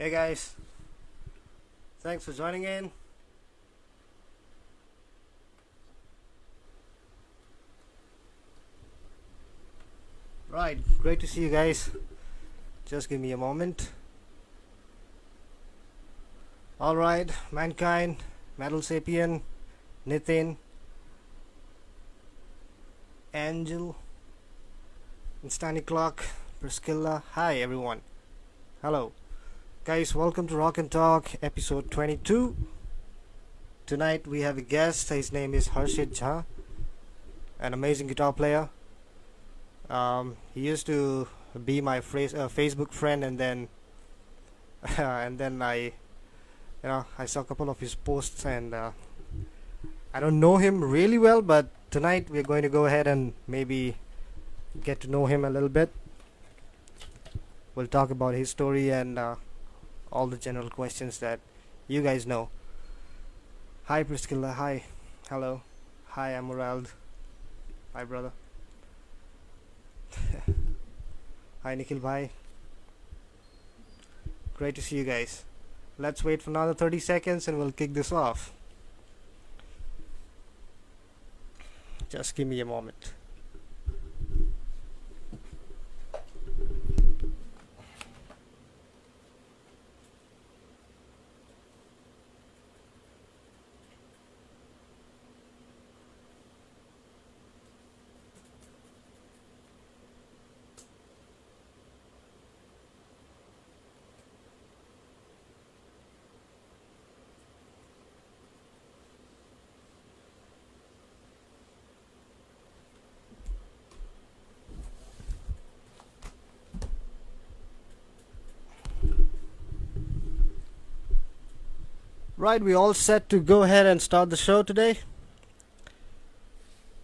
Hey guys, thanks for joining in. Right, great to see you guys. Just give me a moment. Alright, Mankind, Metal Sapien, Nitin, Angel, Instani Clock, Priscilla. Hi everyone. Hello. Guys, welcome to Rock and Talk episode 22. Tonight we have a guest. His name is Harshit JHA, an amazing guitar player. He used to be my Facebook friend, and then I saw a couple of his posts, and I don't know him really well, but tonight we're going to go ahead and maybe get to know him a little bit. We'll talk about his story and all the general questions that you guys know. Hi Priscilla, hi, hello, hi Emerald, hi brother. Hi Nikhil bhai. Great to see you guys. Let's wait for another 30 seconds and we'll kick this off. Just give me a moment. Right, we all set to go ahead and start the show today.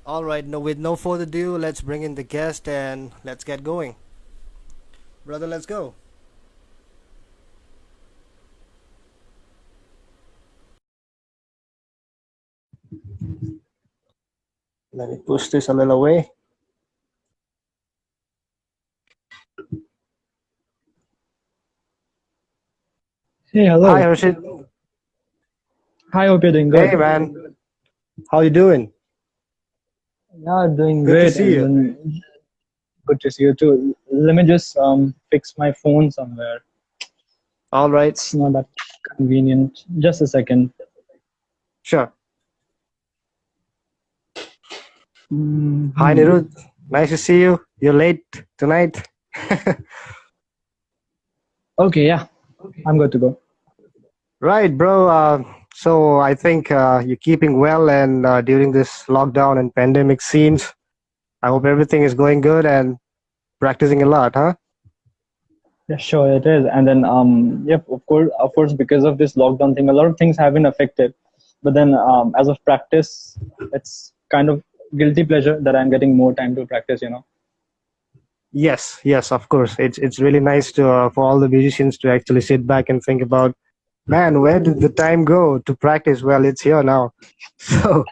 Alright, with no further ado, let's bring in the guest and let's get going. Brother, let's go. Let me push this a little away. Hey, hello. Hi Harshit. Hi, hope you're doing good. Hey man, how you doing? Yeah, doing Good to great. see you. And good to see you too. Let me just fix my phone somewhere. Alright, It's not that convenient. Just a second. sure. Hi Mhm. Nirud, nice to see you. You're late tonight. Okay, yeah, I'm good to go. Right, bro. So I think you're keeping well, and during this lockdown and pandemic scenes, I hope everything is going good and practicing a lot, huh? Yeah, sure it is. And then yep, of course, because of this lockdown thing, a lot of things have been affected. But then as of practice, it's kind of guilty pleasure that I'm getting more time to practice. Yes, yes, of course. It's really nice to for all the musicians to actually sit back and think about, man, where did the time go to practice? Well, it's here now. So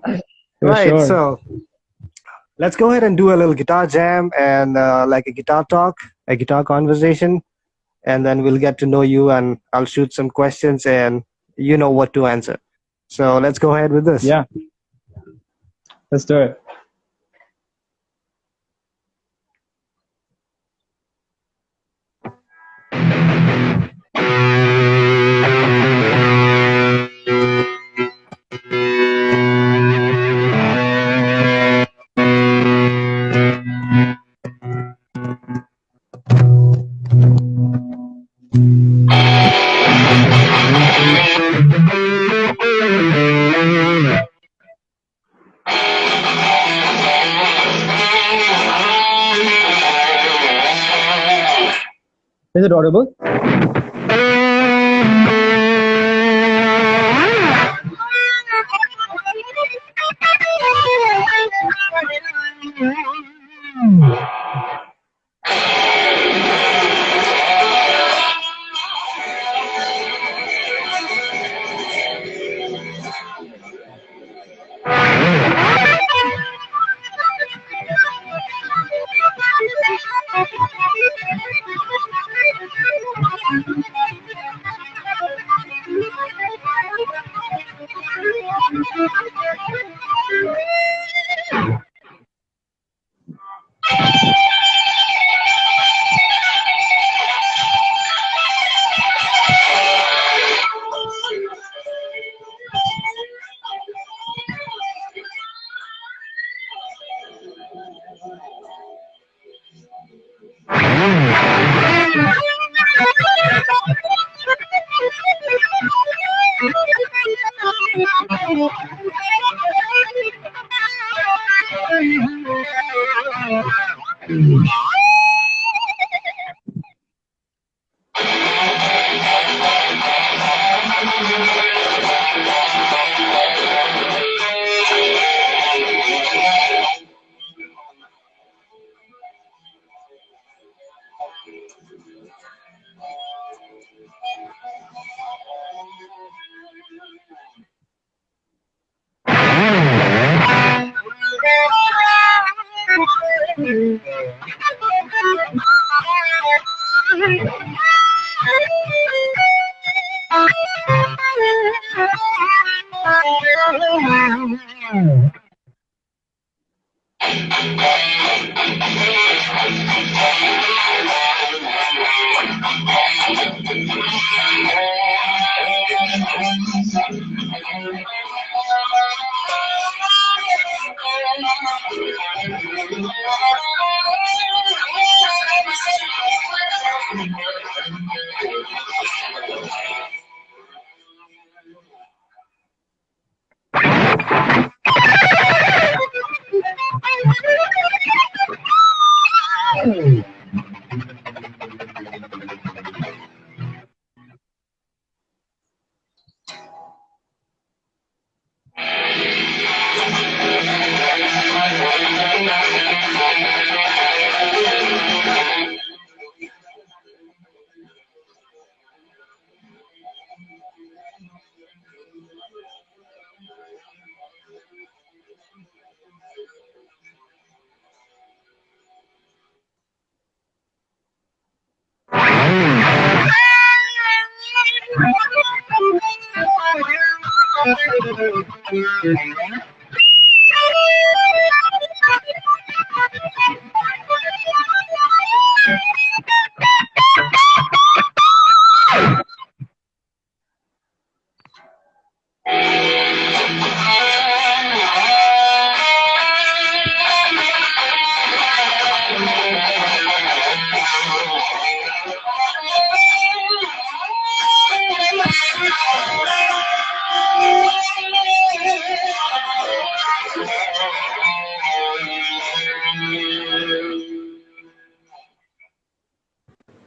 For right, sure. so let's go ahead and do a little guitar jam and like a guitar talk, a guitar conversation, and then we'll get to know you and I'll shoot some questions and you know what to answer. So let's go ahead with this. Yeah, let's do it. Is it audible?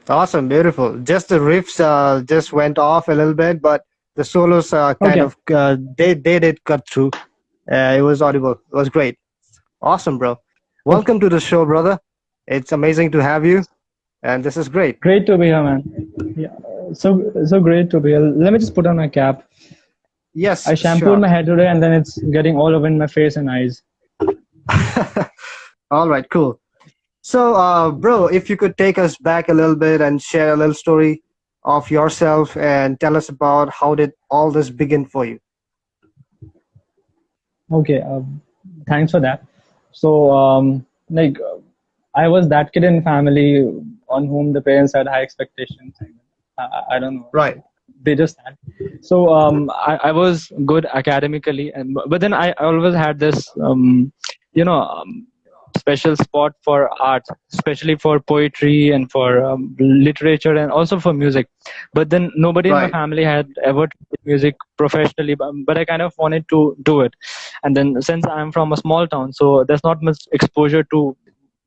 Awesome, beautiful. Just the riffs just went off a little bit, but the solos kind Okay. of they did cut through. It was audible. It was great. Awesome, bro. Okay. Welcome to the show, brother. It's amazing to have you, and this is great. Great to be here, man. Yeah. So great to be here. Let me just put on my cap. Yes, I shampooed sure. my hair today, and then it's getting all over in my face and eyes. All right, cool. So, bro, if you could take us back a little bit and share a little story of yourself and tell us about how did all this begin for you? Okay. Thanks for that. So, like, I was that kid in family on whom the parents had high expectations. I don't know. Right, They just had. So, I was good academically, and but then I always had this, you know, special spot for art, especially for poetry and for literature and also for music. But then nobody in my right. family had ever tried music professionally, but I kind of wanted to do it. And then since I'm from a small town, so there's not much exposure to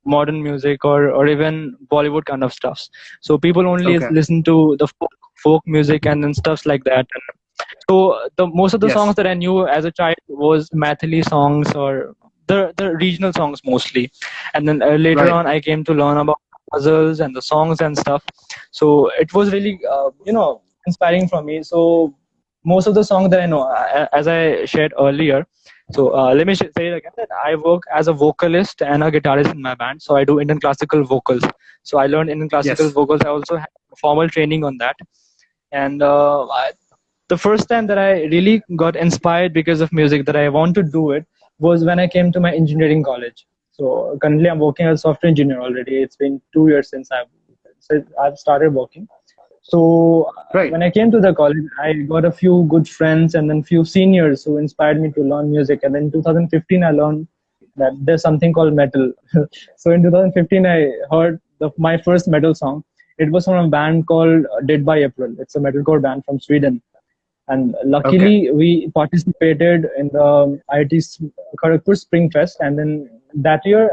modern music or even Bollywood kind of stuffs. So people only Okay. listen to the folk music and then stuffs like that. So the most of the songs Yes. that I knew as a child was Mathili songs or the regional songs mostly, and then later Right. on I came to learn about puzzles and the songs and stuff. So it was really inspiring for me. So most of the songs that I know, as I shared earlier. So let me say it again that I work as a vocalist and a guitarist in my band. So I do Indian classical vocals. So I learned Indian classical Yes. vocals. I also have formal training on that, and the first time that I really got inspired because of music that I want to do it was when I came to my engineering college. So currently I'm working as a software engineer already. It's been 2 years since I've started working. So Great. when I came to the college, I got a few good friends and then few seniors who inspired me to learn music. And then in 2015, I learned that there's something called metal. So in 2015, I heard my first metal song, It was from a band called Dead by April. It's a metalcore band from Sweden. And Okay. luckily, we participated in the IIT Kharagpur Spring Fest. And then that year,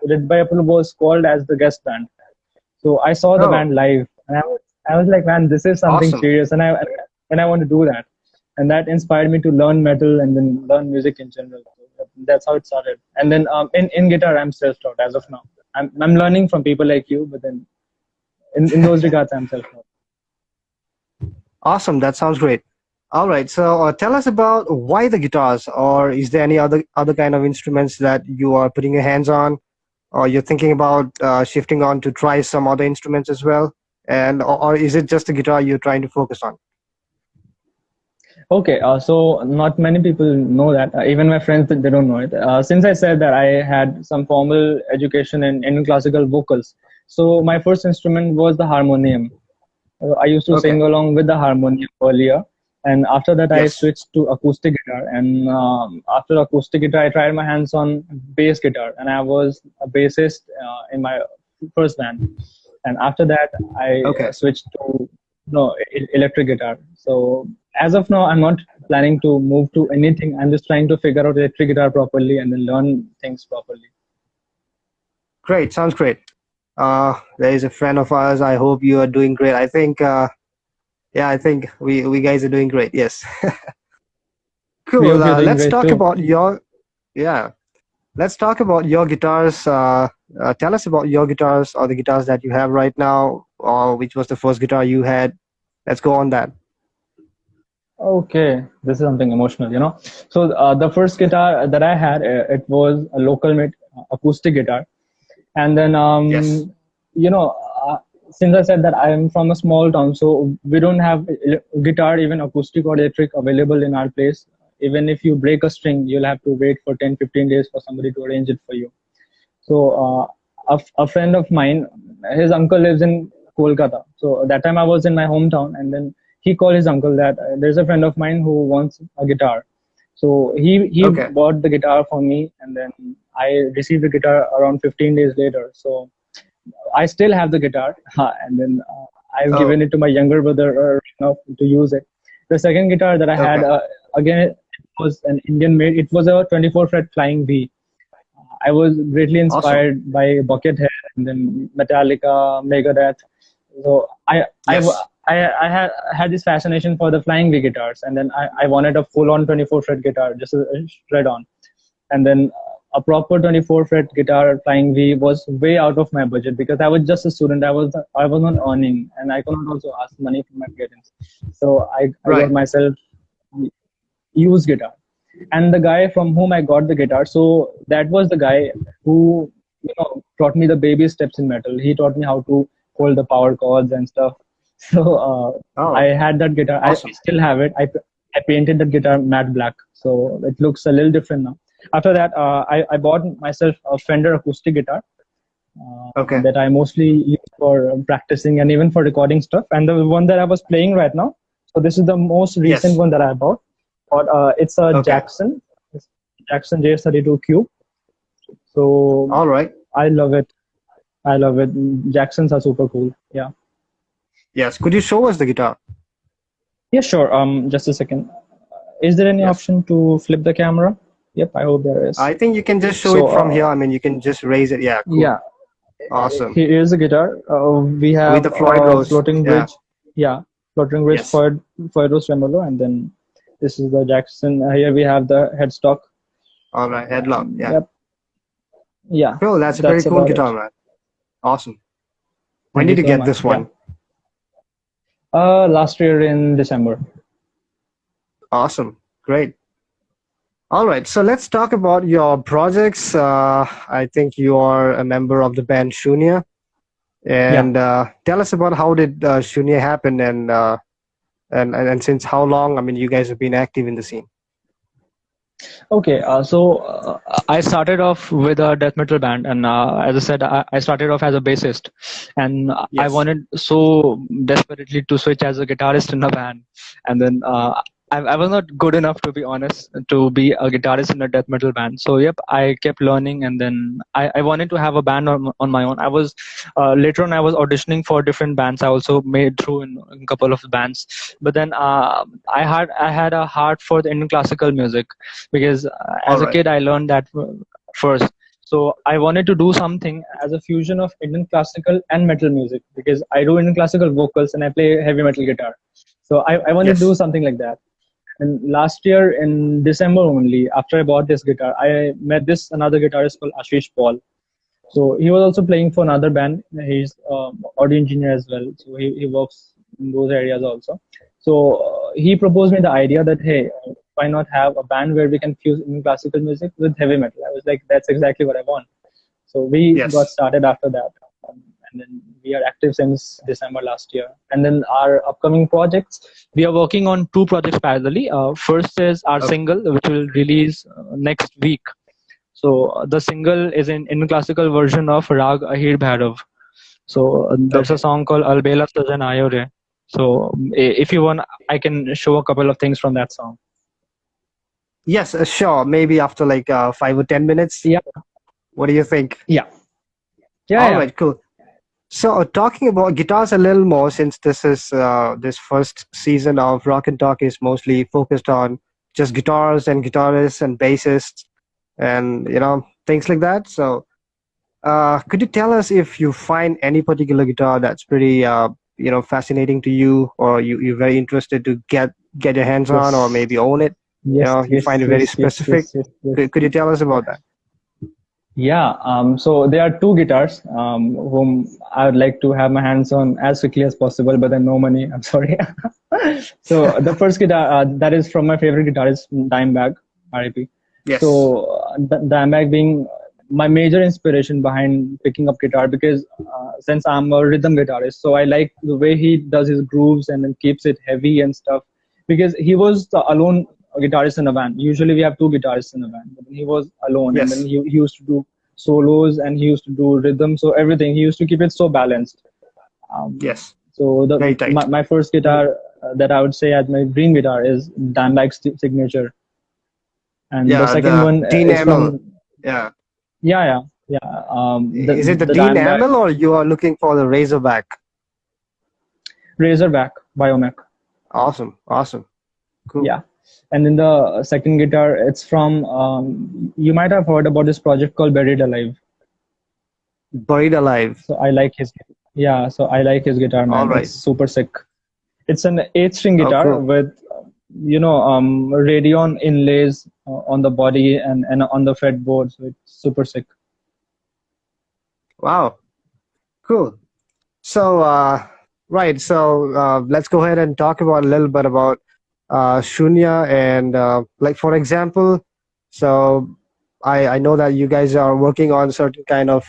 Dead by April was called as the guest band. So I saw the Oh, band live, and I was like, man, this is something awesome. serious, and I want to do that, and that inspired me to learn metal and then learn music in general. So that's how it started. And then in guitar, I'm self-taught as of now. I'm learning from people like you, but then in those regards, I'm self-taught. Awesome. That sounds great. All right. So tell us about why the guitars, or is there any other kind of instruments that you are putting your hands on, or you're thinking about shifting on to try some other instruments as well, and or is it just the guitar you're trying to focus on? Okay, so not many people know that. Even my friends, they don't know it. Since I said that I had some formal education in classical vocals, so my first instrument was the harmonium. I used to Okay. sing along with the harmonium earlier, and after that I Yes. switched to acoustic guitar. And after acoustic guitar, I tried my hands on bass guitar, and I was a bassist in my first band. And after that, I Okay. switched to no electric guitar. So as of now, I'm not planning to move to anything. I'm just trying to figure out electric guitar properly and then learn things properly. Great. Sounds great. There is a friend of ours. I hope you are doing great. I think. Yeah, I think we guys are doing great. Yes. We Cool. hope you're doing Let's great talk too. about your. Yeah. Let's talk about your guitars. Tell us about your guitars, or the guitars that you have right now, or which was the first guitar you had. Let's go on that. Okay, this is something emotional, you know. So the first guitar that I had, it was a local made acoustic guitar, and then Yes. you know, since I said that I am from a small town, so we don't have guitar, even acoustic or electric, available in our place. Even if you break a string, you'll have to wait for 10, 15 days for somebody to arrange it for you. So a friend of mine, his uncle lives in Kolkata. So that time I was in my hometown, and then he called his uncle that there's a friend of mine who wants a guitar. So he Okay. bought the guitar for me, and then I received the guitar around 15 days later. So I still have the guitar, and then I've Oh. given it to my younger brother to use it. The second guitar that I had, Okay. again, it was an Indian made. It was a 24 fret Flying V. I was greatly Awesome. inspired by Buckethead and then Metallica, Megadeth. So Yes. I had this fascination for the flying V guitars, and then I wanted a full-on 24 fret guitar, just a shred on, and then a proper 24 fret guitar flying V was way out of my budget because I was just a student. I was not earning, and I could not also ask money from my parents. So I got Right. myself used guitar, and the guy from whom I got the guitar, so that was the guy who taught me the baby steps in metal. He taught me how to hold the power chords and stuff. So I Oh, had that guitar. I awesome. still have it. I painted that guitar matte black, so it looks a little different now. After that, I bought myself a Fender acoustic guitar Okay. that I mostly use for practicing and even for recording stuff. And the one that I was playing right now, so this is the most recent Yes. one that I bought. But it's a Okay. Jackson JH32 Cube. So All right. I love it. I love it. Jacksons are super cool. Yeah. Yes. Could you show us the guitar? Yeah, sure. Just a second. Is there any Yes. option to flip the camera? Yep, I hope there is. I think you can just show So it from here. I mean, you can just raise it. Yeah. Cool. yeah, Awesome. here is the guitar. We With have the Floyd Rose. floating Yeah. bridge. Yeah, floating bridge Yes. Floyd Rose tremolo, and then this is the Jackson. Here we have the headstock. All right. Headlock. Yeah. Yep. Yeah, Cool. That's a very that's cool about it. guitar, man. Awesome. When Thank you did you so get much. this Yeah. one? Last year in December. Awesome. Great. All right. So let's talk about your projects. I think you are a member of the band Shoonya. Yeah. And tell us about how did Shoonya happen, and since how long? I mean, you guys have been active in the scene. Okay, so I started off with a death metal band, and as I said, I started off as a bassist, and I Yes. wanted so desperately to switch as a guitarist in a band, and then I was not good enough, to be honest, to be a guitarist in a death metal band. So yep, I kept learning, and then I wanted to have a band on my own. I was later on I was auditioning for different bands. I also made through in a couple of bands, but then I had a heart for the Indian classical music because All as a right. kid I learned that first. So I wanted to do something as a fusion of Indian classical and metal music because I do Indian classical vocals and I play heavy metal guitar. So I wanted to do Yes. something like that. And last year in December only, after I bought this guitar, I met this another guitarist called Ashish Paul. So he was also playing for another band. He's audio engineer as well. So he works in those areas also. So he proposed me the idea that, hey, why not have a band where we can fuse in classical music with heavy metal? I was like, that's exactly what I want. So we got Yes. started after that. And then we are active since December last year. And then our upcoming projects, we are working on two projects parallelly. First is our Okay. single, which will release next week. So the single is in classical version of Rag Ahir Bhairav. So there's a Okay. song called Albela Sajan Ayo Re. So if you want, I can show a couple of things from that song. Yes, sure. Maybe after like 5 or 10 minutes. Yeah, What do you think? yeah, yeah, All yeah. right, cool. So, talking about guitars a little more, since this is this first season of Rock and Talk is mostly focused on just guitars and guitarists and bassists and things like that. So, could you tell us if you find any particular guitar that's pretty fascinating to you, or you're very interested to get your hands on, or Yes, maybe own it? yes, You find yes, it very yes, yes, specific. yes, yes, yes. Could you tell us about that? Yeah, so there are two guitars whom I would like to have my hands on as quickly as possible, but then no money. I'm sorry. So the first guitar that is from my favorite guitarist, Dimebag, RIP. Yes. So Dimebag being my major inspiration behind picking up guitar because since I'm a rhythm guitarist, so I like the way he does his grooves and then keeps it heavy and stuff. Because he was the alone guitarist in a band. Usually we have two guitarists in a band, but then he was alone, and then Yes. he used to do solos and he used to do rhythm. So everything he used to keep it so balanced. Yes. So Very tight. my first guitar that I would say as my dream guitar is Dimebag's signature, and the Yeah, second the one Dean is Amel. from Yeah. yeah. Is it the The Dean Dimebag Amel or you are looking for the Razorback? Razorback Biomech. Awesome. Awesome. Cool. Yeah. And then the second guitar, it's from you might have heard about this project called Buried Alive. Buried Alive. So I like his yeah. So I like his guitar, All man. It's right. super sick. It's an 8-string Oh, guitar cool. with Radeon inlays on the body and on the fretboard. So it's super sick. Wow. Cool. So, right. So, let's go ahead and talk about a little bit about Shunya and like for example, so I know that you guys are working on certain kind of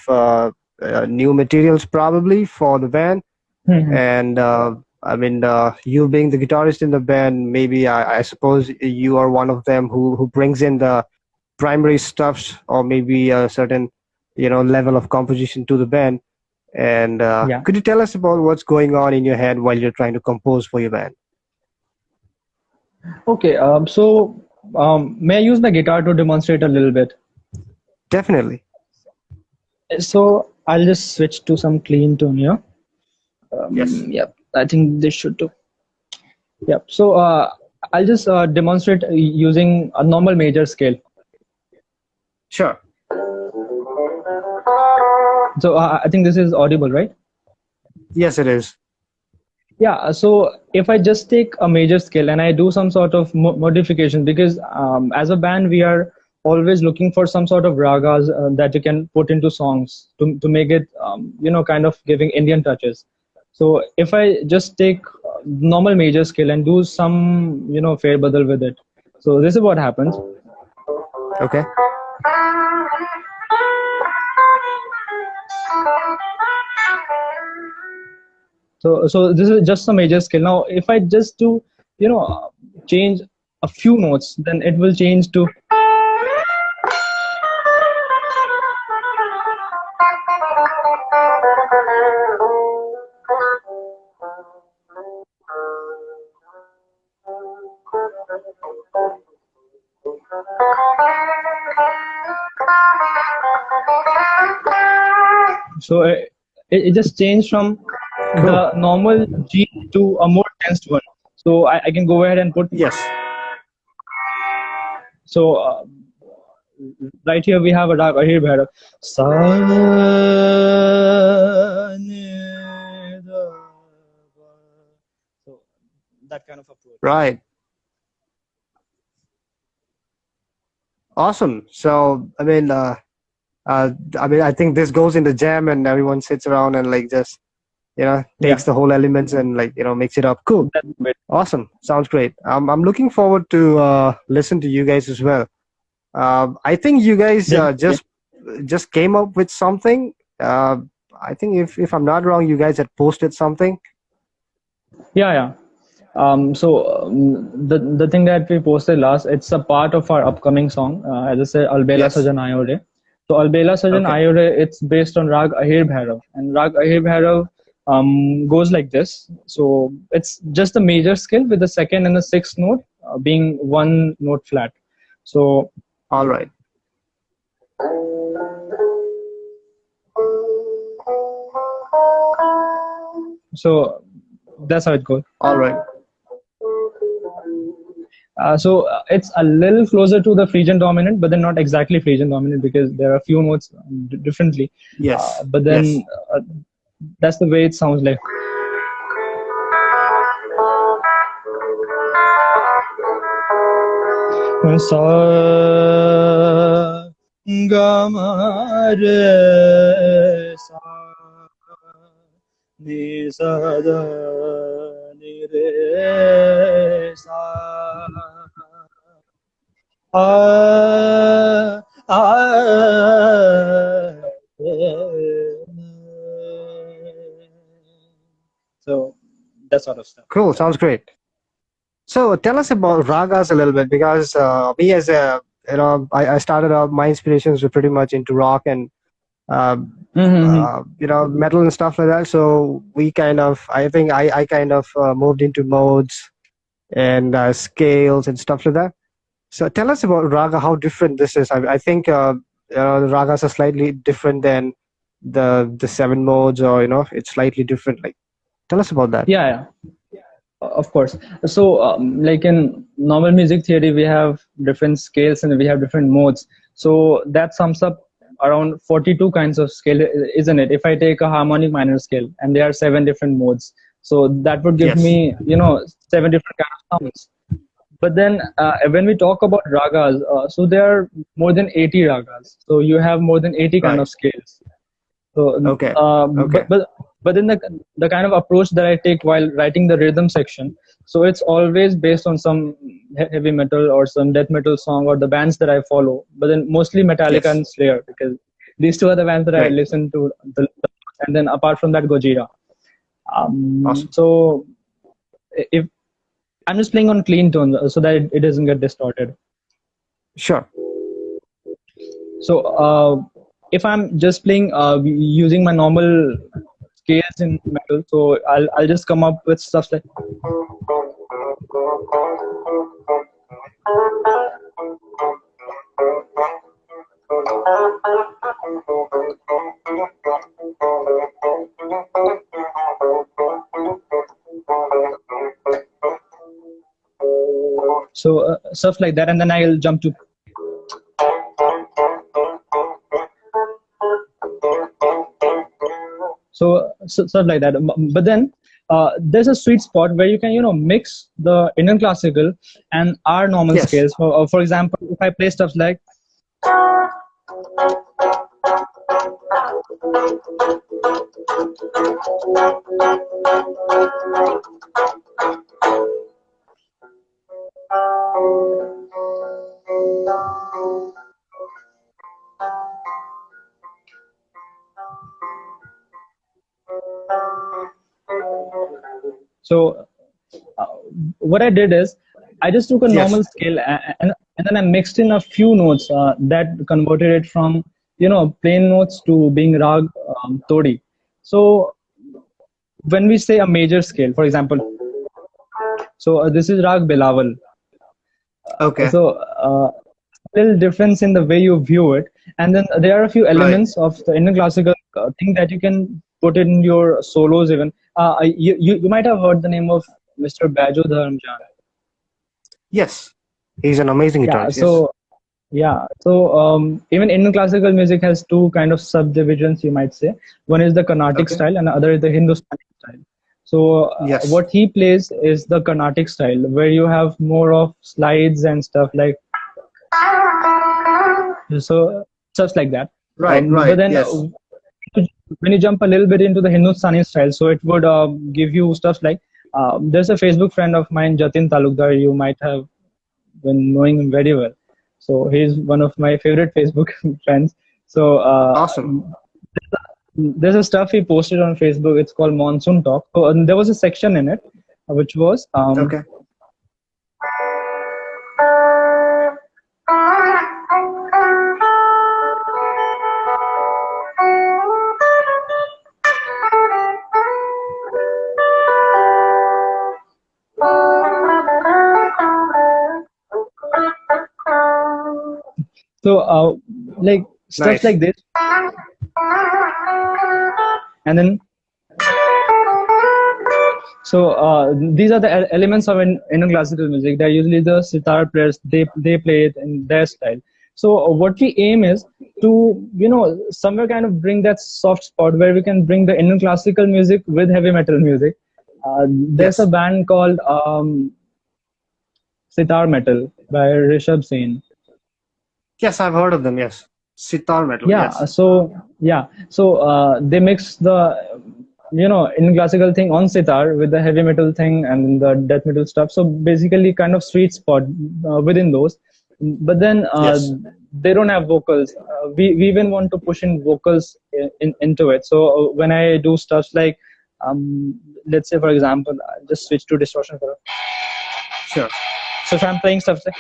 new materials probably for the band. Mhm. And I mean, you being the guitarist in the band, maybe I suppose you are one of them who brings in the primary stuffs or maybe a certain level of composition to the band. And Yeah. could you tell us about what's going on in your head while you're trying to compose for your band? Okay. So may I use my guitar to demonstrate a little bit? Definitely. So I'll just switch to some clean tone here. Yes. Yep. I think this should do. Yep. So I'll just demonstrate using a normal major scale. Sure. So I think this is audible, right? Yes, it is. Yeah. So if I just take a major scale and I do some sort of modification, because as a band we are always looking for some sort of ragas that you can put into songs to make it kind of giving Indian touches. So if I just take normal major scale and do some fair badal with it, so this is what happens. Okay. So this is just a major scale. Now, if I just do, change a few notes, then it will change to. So it just changed from Cool. the normal G to a more tensed one. So I can go ahead and put. Yes. So right here we have a rag Ahir Bhairav. Sa ni da pa. So that kind of approach. Right. Awesome. So I think this goes in the jam, and everyone sits around and like just takes Yeah, the whole elements and like mix it up. Cool. that's great. Awesome. Sounds great. I'm looking forward to listen to you guys as well. I think you guys Yeah. just came up with something. I think if I'm not wrong, you guys had posted something. Yeah. The thing that we posted last, it's a part of our upcoming song. As I said, Albela Yes. Sajan Ayore. So Albela Sajan Okay. Ayore, it's based on Rag Ahir Bhairav, and Rag Ahir Bhairav goes like this. So it's just the major scale with the second and the sixth note being one note flat. So All right. so that's how it goes. All right. It's a little closer to the Phrygian dominant, but then not exactly Phrygian dominant because there are a few notes differently. Yes. But then Yes. that's the way it sounds like. Sa ga ma re sa ni sa da ni re sa a so that sort of stuff. Cool. Sounds great. So tell us about ragas a little bit, because me as a I started out, my inspirations were pretty much into rock and metal and stuff like that. So we I think I kind of moved into modes and scales and stuff like that. So tell us about raga, how different this is. I think the ragas are slightly different than the seven modes, or it's slightly different. Like, tell us about that. Yeah. Of course. So, like in normal music theory, we have different scales and we have different modes. So that sums up around 42 kinds of scale, isn't it? If I take a harmonic minor scale and there are 7 different modes, so that would give Yes. me, 7 different kinds of sounds. But then when we talk about ragas, so there are more than 80 ragas. So you have more than 80 kind Right. of scales. So, Okay. Okay. but then the kind of approach that I take while writing the rhythm section, so it's always based on some heavy metal or some death metal song or the bands that I follow. But then mostly Metallica Yes. and Slayer, because these two are the bands that I Right. listen to. And then apart from that, Gojira. Awesome. So if I'm just playing on clean tones so that it doesn't get distorted. Sure. So if I'm just playing using my normal scales in metal, so I'll just come up with stuff like. So stuff like that, and then I'll jump to. So stuff like that. But then there's a sweet spot where you can mix the Indian classical and our normal Yes. scales. For example, if I play stuff like. So what I did is I just took a Yes. normal scale and then I mixed in a few notes that converted it from plain notes to being rag todi. So when we say a major scale, for example, so this is rag Bilawal. Okay. So little difference in the way you view it. And then there are a few Right. elements of the Indian classical thing that you can put in your solos even. You might have heard the name of Mr. Bajo Dharamjan. Yes. He's an amazing Yeah, guitarist. Yes. so even Indian classical music has two kind of subdivisions, you might say. One is the Carnatic Okay. style, and the other is the Hindustani style. So Yes. what he plays is the Carnatic style, where you have more of slides and stuff like so stuff like that. Right. But Right. then Yes. when you jump a little bit into the Hindustani style, so it would give you stuff like there's a Facebook friend of mine, Jatin Talukdar. You might have been knowing him very well. So he's one of my favorite Facebook friends. So Awesome. there's a stuff he posted on Facebook. It's called Monsoon Talk. So there was a section in it which was Okay. so like stuff Nice. like this, and then so these are the elements of Indian classical music. They're usually the sitar players. They play it in their style. So what we aim is to somewhere kind of bring that soft spot where we can bring the Indian classical music with heavy metal music. There's a Yes. band called Sitar Metal by Rishabh Sen. Yes, I've heard of them. Yes. Sitar metal. Yeah, Yes. they mix the Indian classical thing on sitar with the heavy metal thing and the death metal stuff. So basically, kind of sweet spot within those. But then Yes. they don't have vocals. We even want to push in vocals into it. So when I do stuff like, let's say for example, I'll just switch to distortion for. Sure. So if I'm playing stuff like.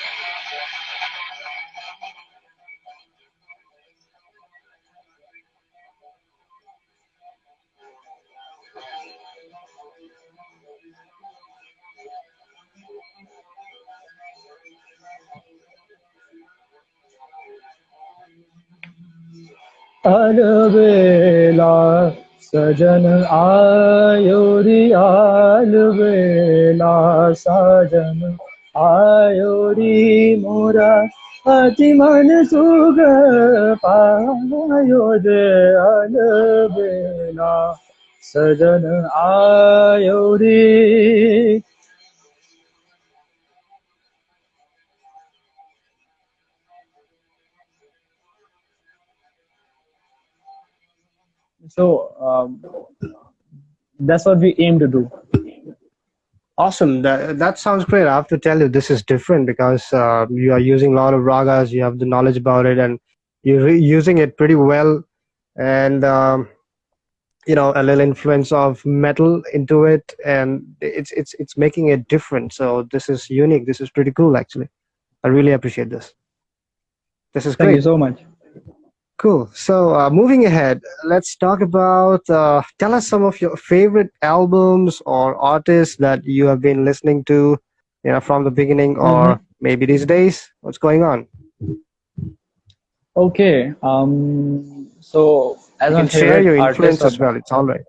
अलबेला सजन आयो रे अलबेला सजन आयो रे मोरा अति मन सुख पायो रे अलबेला सजन आयो रे. So that's what we aim to do. Awesome. That sounds great. I have to tell you, this is different because you are using a lot of ragas. You have the knowledge about it, and you're using it pretty well. And a little influence of metal into it, and it's making it different. So this is unique. This is pretty cool, actually. I really appreciate this. This is Thank you great. so much. Cool. So moving ahead, let's talk about. Tell us some of your favorite albums or artists that you have been listening to, from the beginning Mm-hmm. or maybe these days. What's going on? Okay. So as You my can share favorite your artist influence or as well. It's all right.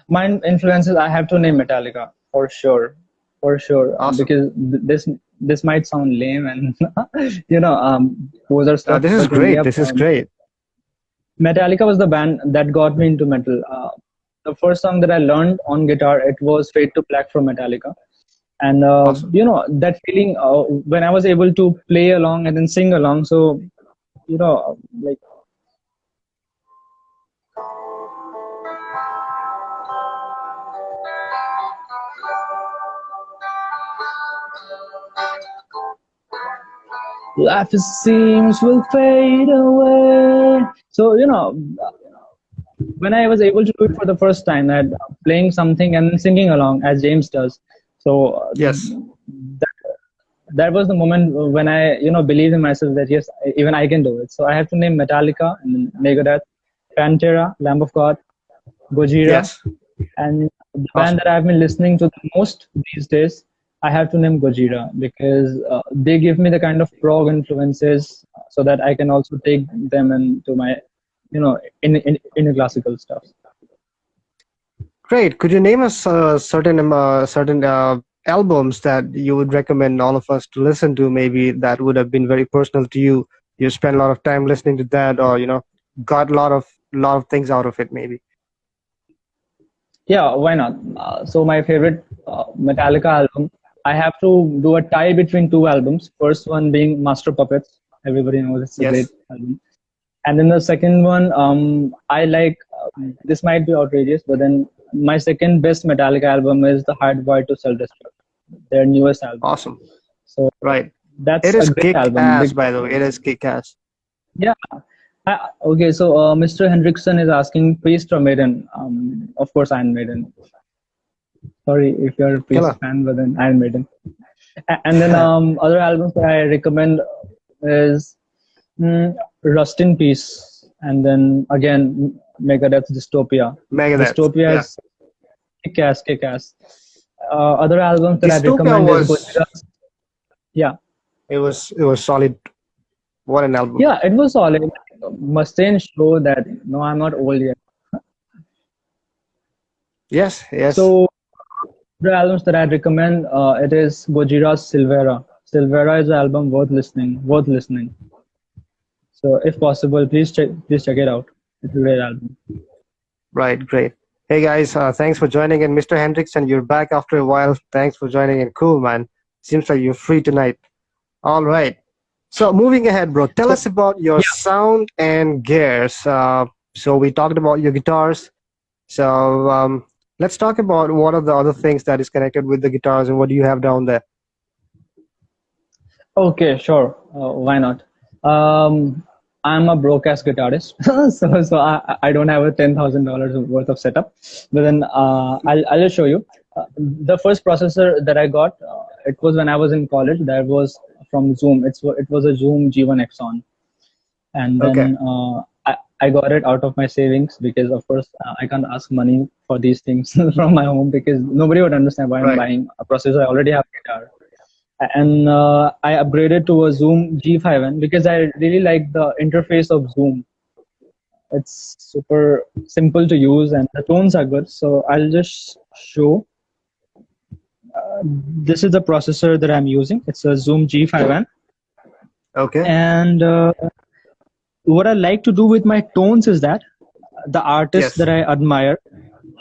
my influences, I have to name Metallica for sure, Awesome. because this might sound lame and poser stuff, This is but then great. yep, This is great. Metallica was the band that got me into metal. The first song that I learned on guitar, it was Fade to Black from Metallica. And Awesome. that feeling when I was able to play along and then sing along. So like life it seems will fade away. So when I was able to do it for the first time, that playing something and singing along as James does. So Yes. that was the moment when I believed in myself that yes, even I can do it. So I have to name Metallica and Megadeth, Pantera, Lamb of God, Gojira, Yes. and the band Awesome. that I've been listening to the most these days. I have to name Gojira because they give me the kind of prog influences so that I can also take them into my, in a classical stuff. Great. Could you name us certain albums that you would recommend all of us to listen to? Maybe that would have been very personal to you. You spent a lot of time listening to that, or got a lot of things out of it. Maybe. Yeah, why not? So my favorite Metallica album, I have to do a tie between two albums. First one being Master Puppets. Everybody knows it's a great Yes. album. And then the second one, I like. This might be outrageous, but then my second best Metallica album is the Hardwired to Self Destruct, their newest album. Awesome. So Right. It that's a is great kick album. ass, by the way. It is kick ass. Yeah. Okay, so Mr. Hendrickson is asking Priest or Maiden. Of course, Iron Maiden. Sorry if you're a Priest Killer. fan, but then Iron Maiden. And then other albums that I recommend is Rust in Peace, and then again Megadeth's Dystopia. Megadeth. Dystopia Yeah. is kick-ass, kick-ass. Other albums that I'd Dystopia recommend is was Gojira's. Yeah, it was solid. What an album. yeah, it was solid. Mustaine show that no, I'm not old yet. Yes. Yes. So the albums that I'd recommend, it is Gojira's Silvera. Silvera is an album worth listening. Worth listening. So if possible, please check it out. It's a great album. Right. Great. Hey guys, thanks for joining in, Mr. Hendricks, and you're back after a while. Thanks for joining in. Cool, man. Seems like you're free tonight. All right. So moving ahead, bro, tell So us about your yeah, sound and gears. So we talked about your guitars. So let's talk about what are the other things that is connected with the guitars and what do you have down there? okay, sure. Why not? Um, I'm a broadcast guitarist, so I don't have a $10,000 worth of setup. But then I'll just show you. The first processor that I got, it was when I was in college. That was from Zoom. It was a Zoom G1 Exxon, and Okay. then I got it out of my savings because of course I can't ask money for these things from my home because nobody would understand why I'm Right. buying a processor. I already have a guitar, and I upgraded to a Zoom G5N because I really like the interface of Zoom. It's super simple to use and the tones are good. So I'll just show. This is the processor that I'm using. It's a Zoom G5N, Okay. and what I like to do with my tones is that the artists Yes. that I admire,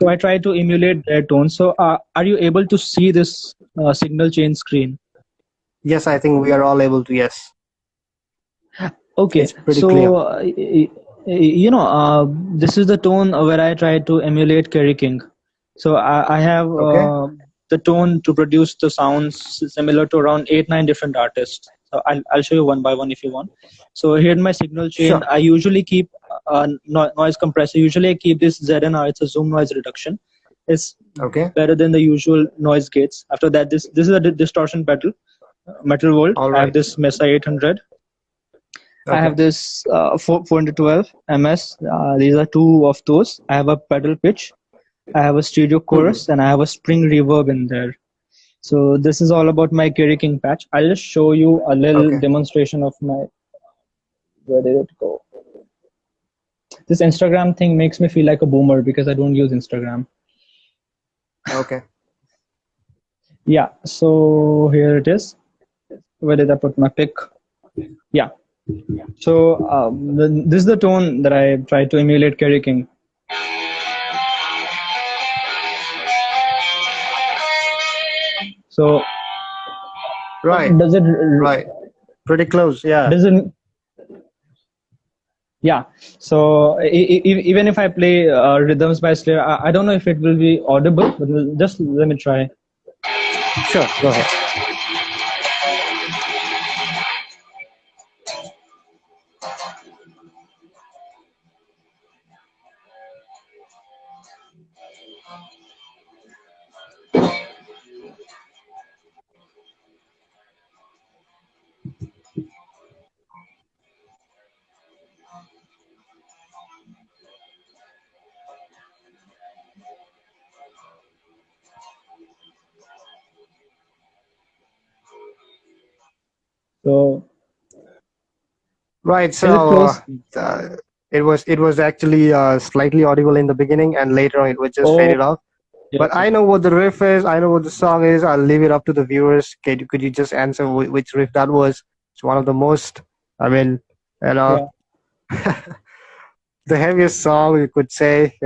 so I try to emulate their tones. So are you able to see this signal chain screen? Yes, I think we are all able to. Yes. Okay, It's pretty so clear. this is the tone where I try to emulate Kerry King. So I have Okay. the tone to produce the sounds similar to around 8 9 different artists. So I'll show you one by one if you want. So here in my signal chain, Sure. I usually keep noise compressor. Usually I keep this ZNR. It's a zoom noise reduction. It's Okay. better than the usual noise gates. After that, this is a distortion pedal, metal volt. All I have right. this Mesa 800. I Okay. have this 412 MS. These are two of those. I have a pedal pitch. I have a stereo Hmm. chorus, and I have a spring reverb in there. So this is all about my Kerry King patch. I'll just show you a little Okay. demonstration of my. Where did it go? This Instagram thing makes me feel like a boomer because I don't use Instagram. Okay. Yeah. So here it is. Where did I put my pick? Yeah. So this is the tone that I try to emulate Kerry King. So Right. does it Right. Pretty close. Yeah. does it yeah, so even if I play rhythms by Slayer, I don't know if it will be audible, but just let me try. Sure. Go ahead. So Right. is it So close? uh, it was actually slightly audible in the beginning, and later on it was just Oh, faded off. yeah, But okay. I know what the riff is. I know what the song is. I'll leave it up to the viewers. Could you just answer which riff that was? It's one of the most. I mean, you know, Yeah. the heaviest song you could say.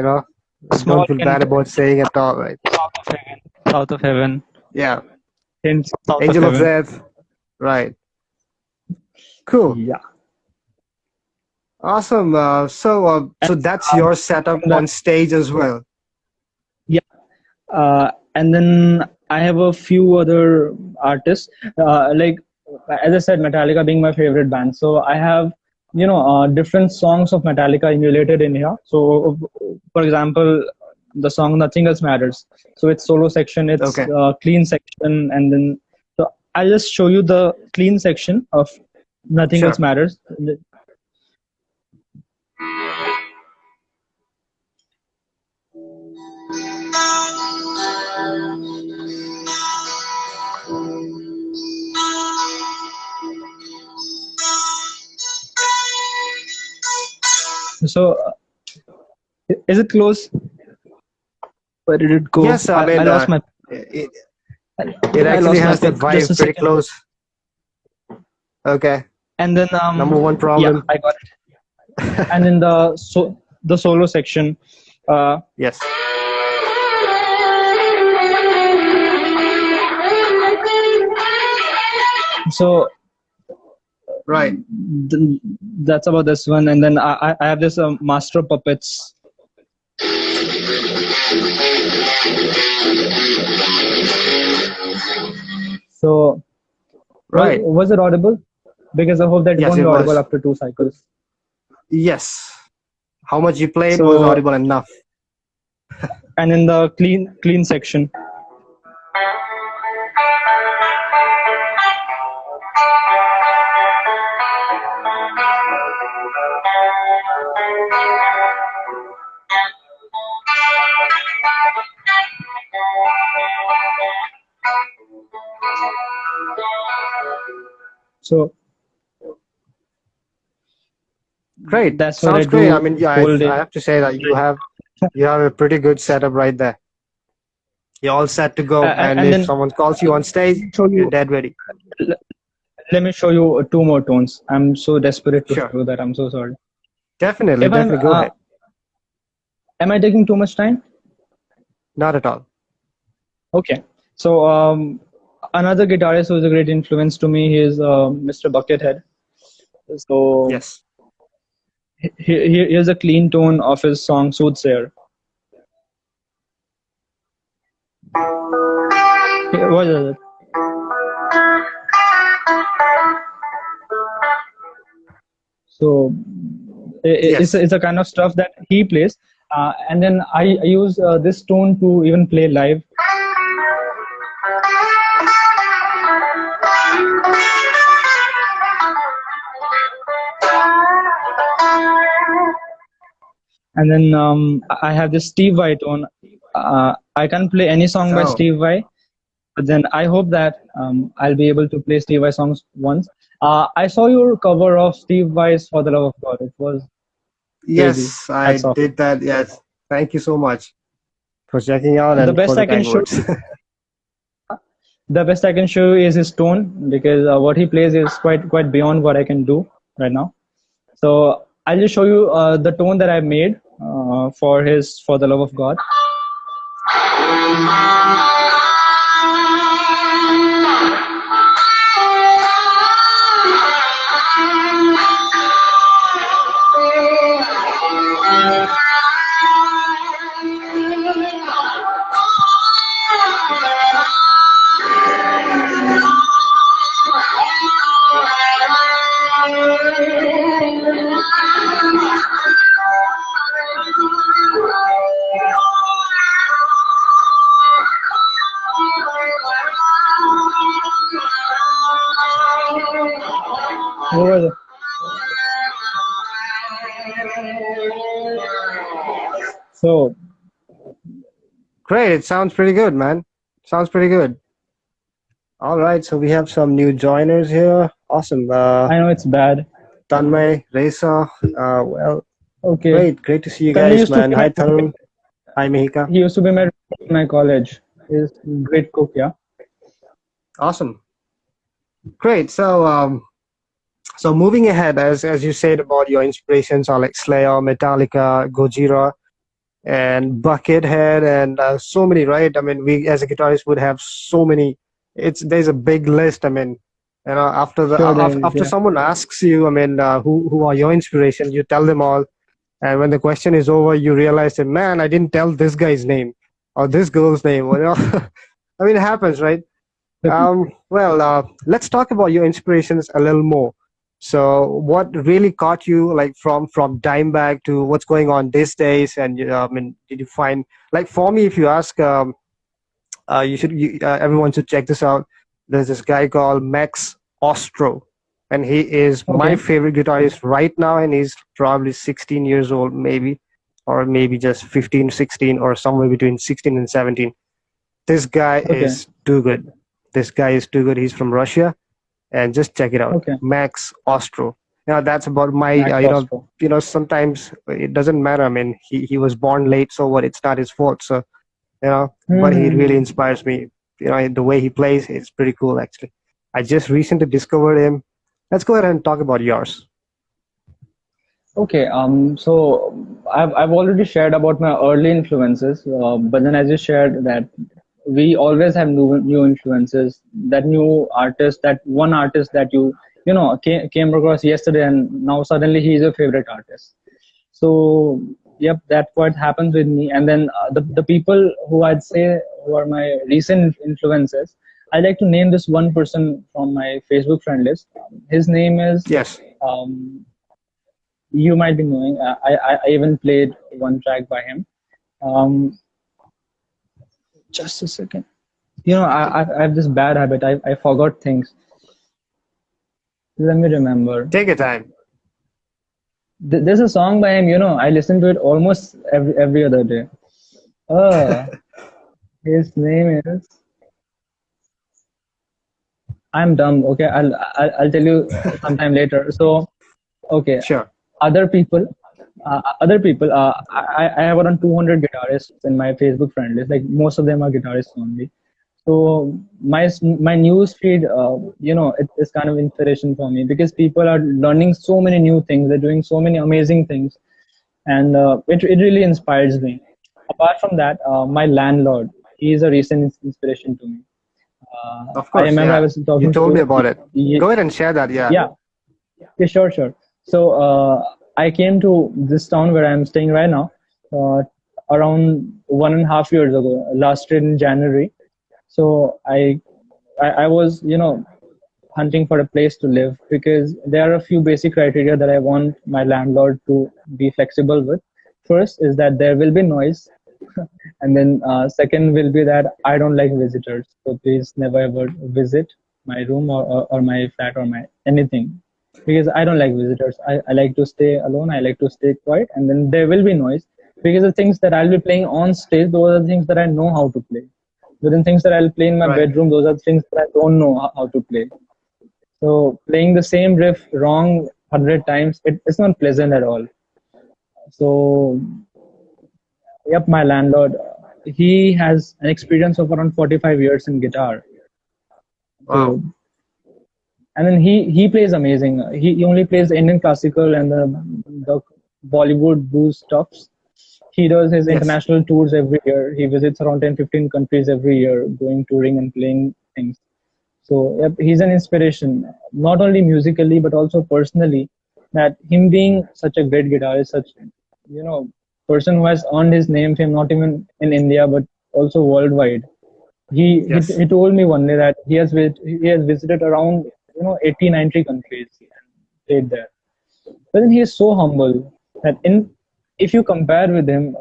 Small Don't feel hint. bad about saying it all. Right? South of heaven. South of heaven. Yeah. Hint. South of Angel of heaven. Death. Right. Cool. Yeah. Awesome. So that's Um, your setup from that, on stage as well. yeah. And then I have a few other artists. Like as I said, Metallica being my favorite band, so I have different songs of Metallica emulated in here. So, for example, the song "Nothing Else Matters." So it's solo section, it's Okay. clean section, and then so I'll just show you the clean section of "Nothing Else Sure. Matters." So, is it close? Where did it go? Yes. I I mean, lost my. it it I actually lost my has that pick. Just a vibe pretty second. close. Okay. And then Number one yeah, problem. I got it. And in the solo section, uh, Yes. so Right. that's about this one. And then I have this Master of Puppets. So Right. was it audible? Because I hope that it Yes, won't it be audible was. after 2 cycles. Yes. How much you played was So audible enough. and in the clean section. So Great. that's what I Sounds great. I do mean, yeah, whole I day. have to say that you have a pretty good setup right there. You're all set to go, and And if then someone calls you on stage, show you're you. dead ready. Let me show you two more tones. I'm so desperate to Sure. show that. I'm so sorry. Definitely, If I'm, definitely go ahead. am I taking too much time? Not at all. Okay. So another guitarist who's a great influence to me is Mr. Buckethead. So Yes. here's a clean tone of his song Soothsayer. What is it? So Yes. it's a kind of stuff that he plays, and then I use this tone to even play live. And then I have this Steve Vai tone. I can't play any song by Oh, Steve Vai, but then I hope that I'll be able to play Steve Vai songs once. I saw your cover of Steve Vai's "For the Love of God." It was crazy. yes, I Hats off. did that. Yes. Thank you so much for checking out The and for best the I can kind show words. the best I can show you is his tone because what he plays is quite beyond what I can do right now. So I'll just show you the tone that I made for his "For the Love of God." What was it? So Great. It sounds pretty good, man. Sounds pretty good. All right. So we have some new joiners here. Awesome. I know it's bad. Tanmay, Reza, well, Okay. great to see you Tanmay guys, used to man. be Hi, my Tarun. Hi, Mihika. he used to be my roommate in my college. He's a great cook, yeah. Awesome. Great. So moving ahead, as you said about your inspirations are like Slayer, Metallica, Gojira, and Buckethead, and so many, right? I mean, we as a guitarist would have so many. There's a big list. I mean, Sure there is, after yeah. someone asks you, I mean, who are your inspiration? You tell them all, and when the question is over, you realize that, man, I didn't tell this guy's name or this girl's name. Well, I mean, it happens, right? Let's talk about your inspirations a little more. So, what really caught you, like from Dimebag to what's going on these days? And I mean, did you find, like, for me, if you ask, everyone should check this out. There's this guy called Max Ostro, and he is my Okay. favorite guitarist right now, and he's probably 16 years old, maybe, or maybe just 15, 16, or somewhere between 16 and 17. This guy Okay. is too good. This guy is too good. He's from Russia, and just check it out, Okay. Max Ostro. Now that's about my, Max Ostro. sometimes it doesn't matter. I mean, he was born late, so what? It's not his fault. So but he really Mm-hmm. inspires me. The way he plays is pretty cool, actually. I just recently discovered him. Let's go ahead and talk about yours. Okay, so I've already shared about my early influences, but then as you shared that we always have new influences, that new artist, that one artist that came across yesterday, and now suddenly he is your favorite artist. So yep, that's what happens with me. And then the people who I'd say who are my recent influences, I like to name this one person from my Facebook friend list. His name is. Yes. Um, you might be knowing. I even played one track by him. Um, just a second. I have this bad habit. I forgot things. Let me remember. Take your time. There's a song by him. I listen to it almost every other day. Uh, his name is. I'm dumb. Okay, I'll tell you sometime later. So okay, Sure. other people, I have around 200 guitarists in my Facebook friend list. Like most of them are guitarists only. So my news feed, it is kind of inspiration for me because people are learning so many new things. They're doing so many amazing things, and it really inspires me. Apart from that, my landlord, he is a recent inspiration to me. Of I course, remember I yeah. was You talking told me to, about it. Go ahead and share that, yeah. yeah, yeah, sure, sure. So I came to this town where I'm staying right now uh, around 1.5 years ago, last year in January. So I was, hunting for a place to live because there are a few basic criteria that I want my landlord to be flexible with. First is that there will be noise, and then second will be that I don't like visitors. So please never ever visit my room or my flat or my anything because I don't like visitors. I like to stay alone. I like to stay quiet, and then there will be noise because the things that I'll be playing on stage, those are the things that I know how to play. Within things that I'll play in my Right. bedroom, those are things that I don't know how to play. So playing the same riff wrong 100 times, it's not pleasant at all. So yep, my landlord, he has an experience of around 45 years in guitar. Wow. So and then he plays amazing. He only plays Indian classical and the Bollywood blues stuffs. He does his Yes. international tours every year. He visits around 10-15 countries every year, going touring and playing things. So yep, he's an inspiration, not only musically but also personally. That him being such a great guitarist, such you know person who has earned his name fame not even in India but also worldwide. Yes. He told me one day that he has visited around 80 90 countries and played there. But then he is so humble that in if you compare with him,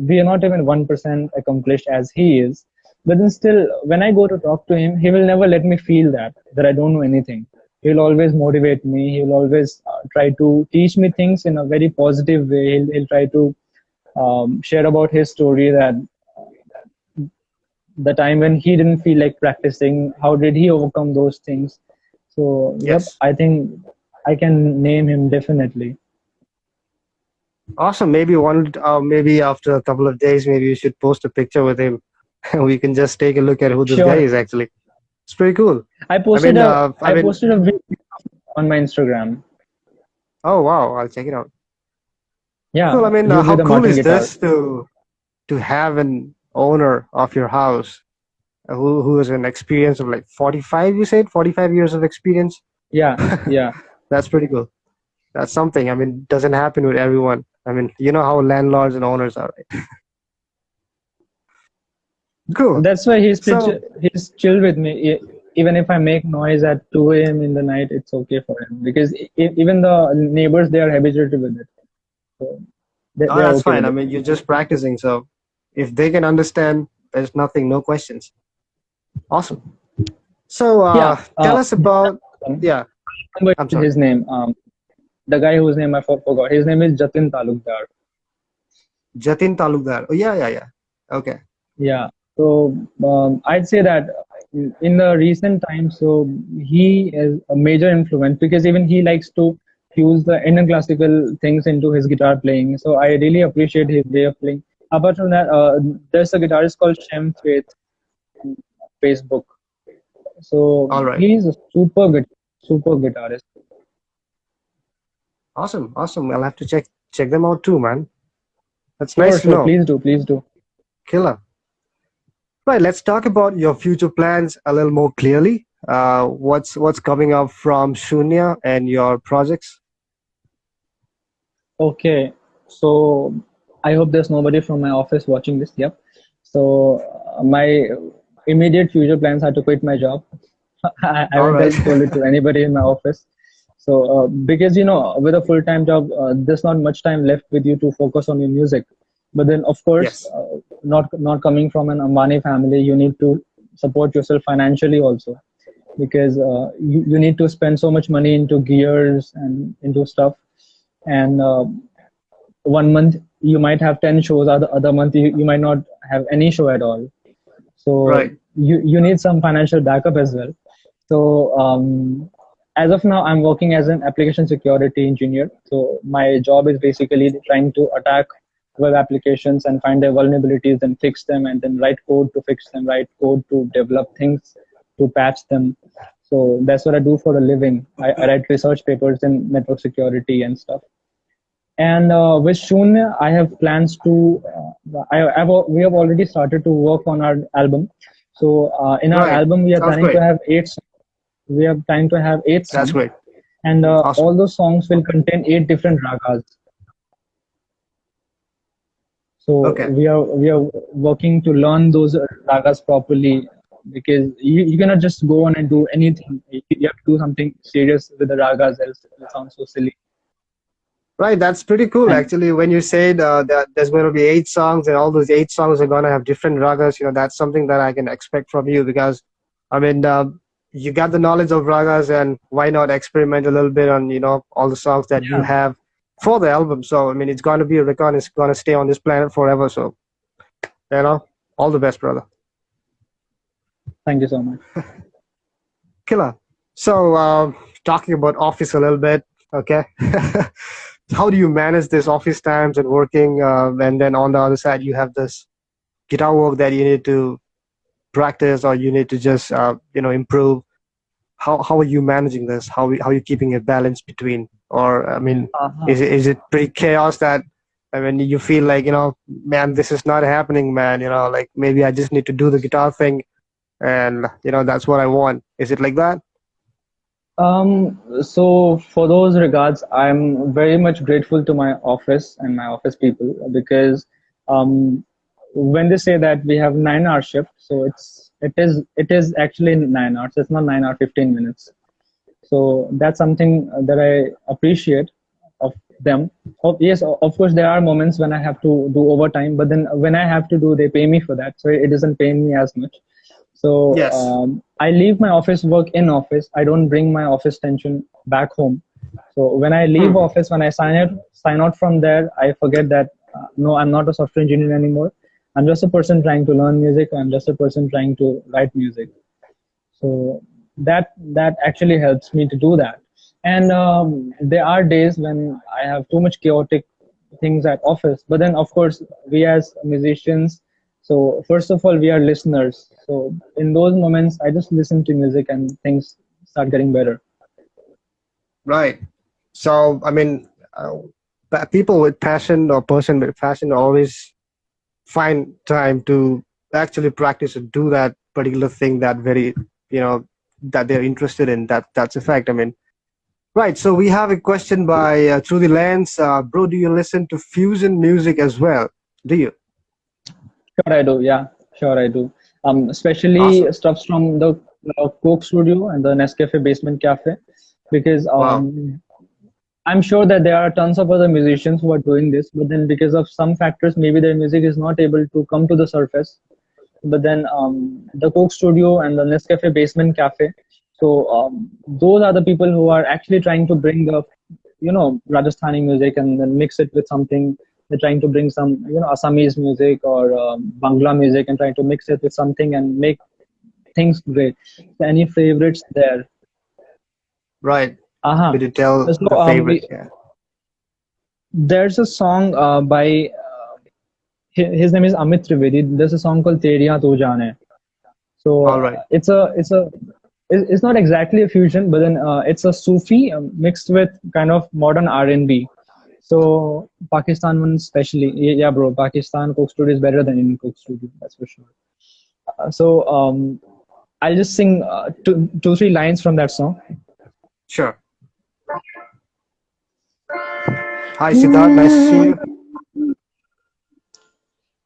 we are not even 1% accomplished as he is. But then still, when I go to talk to him, he will never let me feel that I don't know anything. He will always motivate me. He will always try to teach me things in a very positive way. He'll try to share about his story that the time when he didn't feel like practicing, how did he overcome those things. So yep, Yes. I think I can name him definitely. Awesome. Maybe maybe after a couple of days, maybe you should post a picture with him. We can just take a look at who this guy Sure. is actually. It's pretty cool. I I posted mean, a I I mean, posted a video on my Instagram. oh wow, I'll check it out. Cool. I Yeah, mean, you how with a cool Martin is guitar. this to have an owner of your house who has an experience of like 45? You said 45 years of experience. Yeah, yeah. That's pretty cool. That's something. I mean, doesn't happen with everyone. I mean, you know how landlords and owners are, right? Cool. That's why So, he's chill with me. Even if I make noise at 2 a.m. in the night, it's okay for him because even the neighbors, they are habituated with it. So oh, they are that's okay fine. with I it. mean, you're just practicing. So, if they can understand, there's nothing, no questions. Awesome. So, Yeah. tell us about, yeah, I remember I'm sorry, his name. The guy whose name I forgot. His name is Jatin Talukdar. Jatin Talukdar. Oh, yeah, yeah, yeah. Okay. Yeah. So I'd say that in the recent times, so he is a major influence because even he likes to use the Indian classical things into his guitar playing. So I really appreciate his way of playing. Apart from that, there's a guitarist called Shem Faith on Facebook. So All right. he's a super guitarist. Awesome. Awesome. I'll have to check them out too, man. That's Sure, nice to sure. know. Please do. Killer. Right, let's talk about your future plans a little more clearly. What's coming up from Shoonya and your projects? Okay, so I hope there's nobody from my office watching this. Yep. So my immediate future plans are to quit my job. I All haven't right. told it to anybody in my office. So because with a full-time job, there's not much time left with you to focus on your music. But then, of course, Yes. not coming from an Ambani family, you need to support yourself financially also because you need to spend so much money into gears and into stuff and 1 month you might have 10 shows, other month you might not have any show at all. So Right. you need some financial backup as well. So as of now I'm working as an application security engineer. So my job is basically trying to attack web applications and find their vulnerabilities and fix them and then write code to fix them, write code to develop things, to patch them. So that's what I do for a living. I write research papers in network security and stuff. And with Shoonya, I have plans to. We have already started to work on our album. So in our Right. album, we are Sounds planning to great. have eight. We are planning to have eight That's songs, great. and Awesome. all those songs will contain eight different ragas. So Okay. we are working to learn those ragas properly because you cannot just go on and do anything. You have to do something serious with the ragas, else it will sound so silly. Right. That's pretty cool, And actually. When you said that there's going to be 8 songs and all those 8 songs are going to have different ragas, that's something that I can expect from you because, I mean, you got the knowledge of ragas, and why not experiment a little bit on, all the songs that you yeah, have for the album. So, I mean, it's going to be a record. It's going to stay on this planet forever. So, all the best, brother. thank you so much. Killer. So, talking about office a little bit, okay? How do you manage this office times and working? And then on the other side, you have this guitar work that you need to practice or you need to just, improve. How are you managing this? How are you keeping a balance between? Or, I mean, Uh-huh. is it pretty chaos that, I mean, you feel like, man, this is not happening, man, like maybe I just need to do the guitar thing and, that's what I want. Is it like that? So for those regards, I'm very much grateful to my office and my office people because um, when they say that we have 9 hour shift, so it is actually 9 hours. It's not 9 hour 15 minutes. So that's something that I appreciate of them. Yes, of course there are moments when I have to do overtime, but then when I have to do, they pay me for that, so it doesn't pay me as much. So Yes. I leave my office work in office. I don't bring my office tension back home. So when I leave Hmm. office, when I sign out from there, I forget that no, I'm not a software engineer anymore. I'm just a person trying to learn music. I'm just a person trying to write music. So that actually helps me to do that. And there are days when I have too much chaotic things at office, but then of course we as musicians, so first of all we are listeners, so in those moments I just listen to music and things start getting better. Right. So, I mean, people with passion or person with passion always find time to actually practice and do that particular thing that very, you know, that they're interested in. That's a fact. I mean, right. So we have a question by Through the Lens. Bro, do you listen to fusion music as well? Do you? Sure I do, yeah, sure I do. Especially Awesome. stuffs from the Coke Studio and the Nescafe Basement Cafe, because Wow. I'm sure that there are tons of other musicians who are doing this, but then because of some factors, maybe their music is not able to come to the surface. But then the Coke Studio and the Nescafe Basement Cafe, so those are the people who are actually trying to bring the, Rajasthani music and then mix it with something. They're trying to bring some, Assamese music or Bangla music and trying to mix it with something and make things great. So any favorites there? Right. Uh-huh. Could you tell So the favorite? Yeah. there's a song by his name is Amit Trivedi. There's a song called Teriya Tu Jaane. So All right. it's not exactly a fusion, but then it's a Sufi mixed with kind of modern R&B. So Pakistan one especially, yeah, bro. Pakistan Coke Studio is better than Indian Coke Studio, that's for sure. So I'll just sing two, three lines from that song. Sure. Hi, Siddharth. Nice to see you.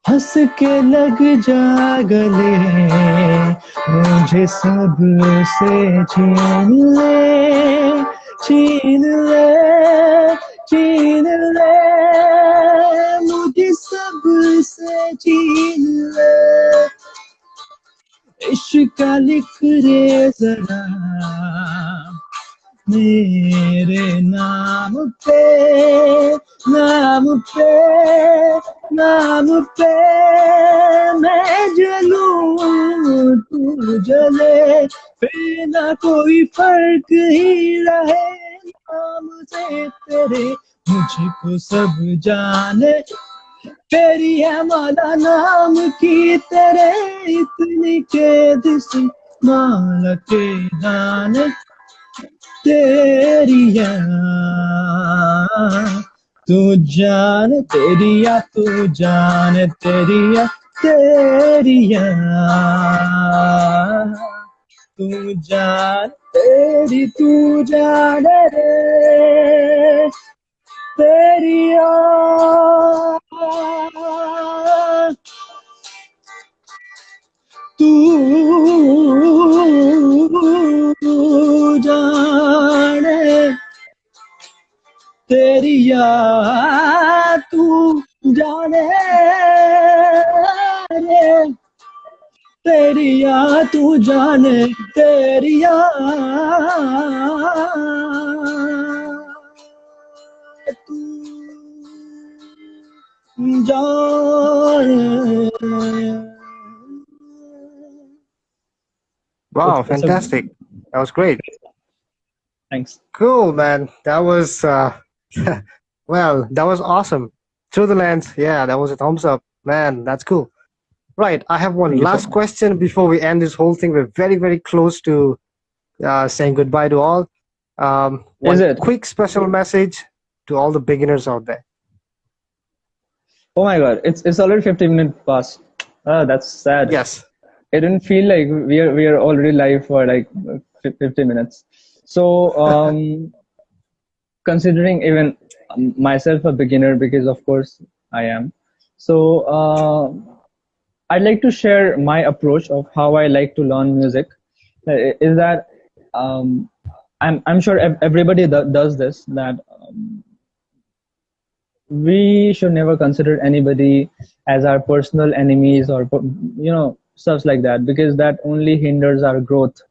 हंस के लग जा गले मुझे सबसे छीन ले छीन ले छीन ले मुझे सबसे छीन ले इश्क का लिख रे जरा मेरे नाम पे नाम पे नाम पे मैं जलूं तू जले फिर ना कोई फर्क ही रहे नाम से तेरे मुझको सब जाने तेरी है माला नाम की तेरे इतनी कैद से माला के दाने तेरिया तू जान तेरिया तू जान तेरिया तेरिया तू जान तेरी तू जान रे तेरिया तू जाने तेरी याद तू जाने रे तेरी याद तू जाने तेरी याद तू जाने Wow, It's a fantastic. That was great. thanks. Cool, man. That was well, that was awesome. Through the lens, yeah, that was a thumbs up. Man, that's cool. Right, I have one Thank you so last much. question before we end this whole thing. We're very, very close to saying goodbye to all. Is One it? quick special message to all the beginners out there. Oh my God! It's already 15 minutes past. Oh, that's sad. Yes. It didn't feel like we are already live for like 50 minutes. So considering even myself a beginner, because of course I am. So I'd like to share my approach of how I like to learn music. Is that um, I'm sure everybody does this. That we should never consider anybody as our personal enemies or stuff like that, because that only hinders our growth.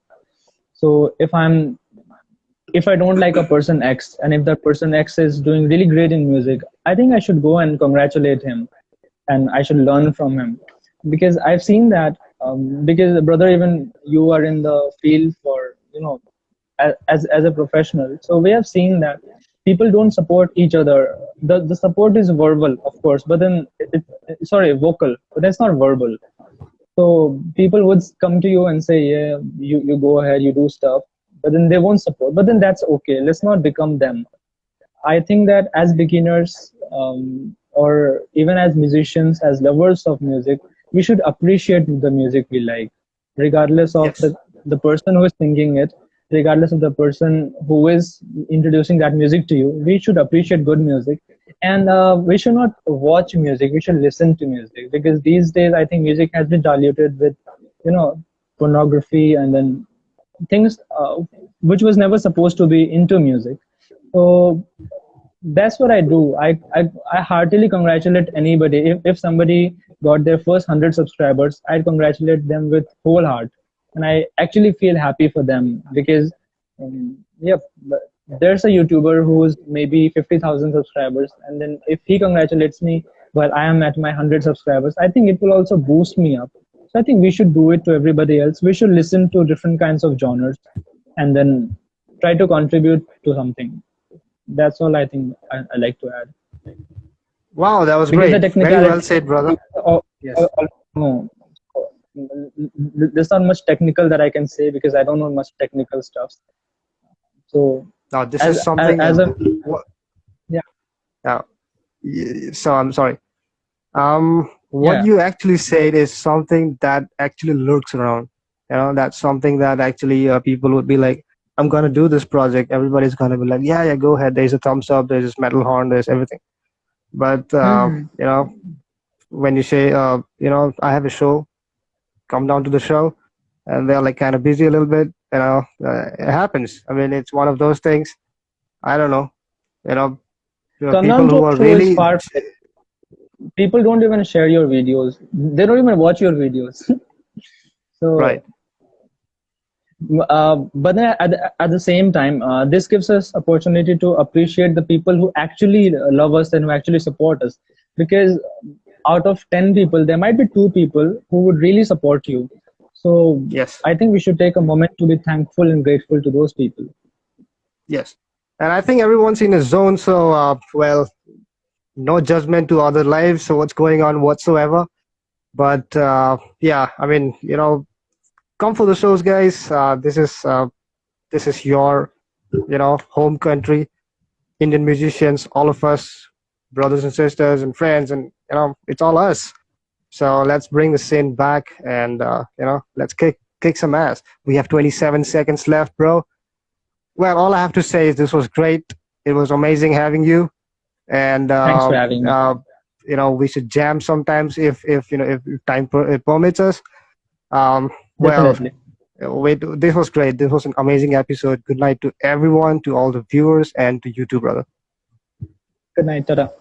So if I don't like a person X, and if that person X is doing really great in music, I think I should go and congratulate him and I should learn from him, because I've seen that because brother, even you are in the field for as a professional. So we have seen that people don't support each other. The support is verbal, of course, but then sorry, vocal, but that's not verbal. So people would come to you and say, yeah, you go ahead, you do stuff, but then they won't support. But then that's okay. Let's not become them. I think that as beginners, or even as musicians, as lovers of music, we should appreciate the music we like, regardless of Yes. the person who is singing it, regardless of the person who is introducing that music to you. We should appreciate good music, and we should not watch music. We should listen to music, because these days I think music has been diluted with, pornography, and then things which was never supposed to be into music. So that's what I do. I heartily congratulate anybody. If somebody got their first 100 subscribers, I'd congratulate them with whole heart. And I actually feel happy for them, because, yeah, there's a YouTuber who's maybe 50,000 subscribers. And then if he congratulates me while I am at my 100 subscribers, I think it will also boost me up. So I think we should do it to everybody else. We should listen to different kinds of genres and then try to contribute to something. That's all I think I like to add. Wow, that was Because the great. Very technicality, well said, brother. Yes. no, there's not much technical that I can say, because I don't know much technical stuff. So Now, this is something. as a What, yeah now, so I'm sorry. What yeah you actually said is something that actually lurks around. That's something that actually people would be like, I'm gonna do this project. Everybody's gonna be like, yeah, yeah, go ahead. There's a thumbs up. There's this metal horn. There's everything. But Mhm. when you say, I have a show, come down to the show, and they're like kind of busy a little bit. It happens. I mean, it's one of those things. I don't know. You know, Come people down to who a are show is really far. People don't even share your videos. They don't even watch your videos. So right. but then at the same time, this gives us opportunity to appreciate the people who actually love us and who actually support us, because out of 10 people there might be 2 people who would really support you. So Yes. I think we should take a moment to be thankful and grateful to those people. Yes. And I think everyone's in a zone. So, well, no judgment to other lives. So what's going on whatsoever. But yeah, I mean, come for the shows, guys. This is your, home country. Indian musicians, all of us, brothers and sisters and friends, and it's all us. So let's bring the scene back, and let's kick some ass. We have 27 seconds left, bro. Well, all I have to say is this was great. It was amazing having you, and Thanks for having me. we should jam sometimes if time permits us. Well, Definitely. wait, this was great. This was an amazing episode. Good night to everyone, to all the viewers, and to you too, brother. Good night. Tada.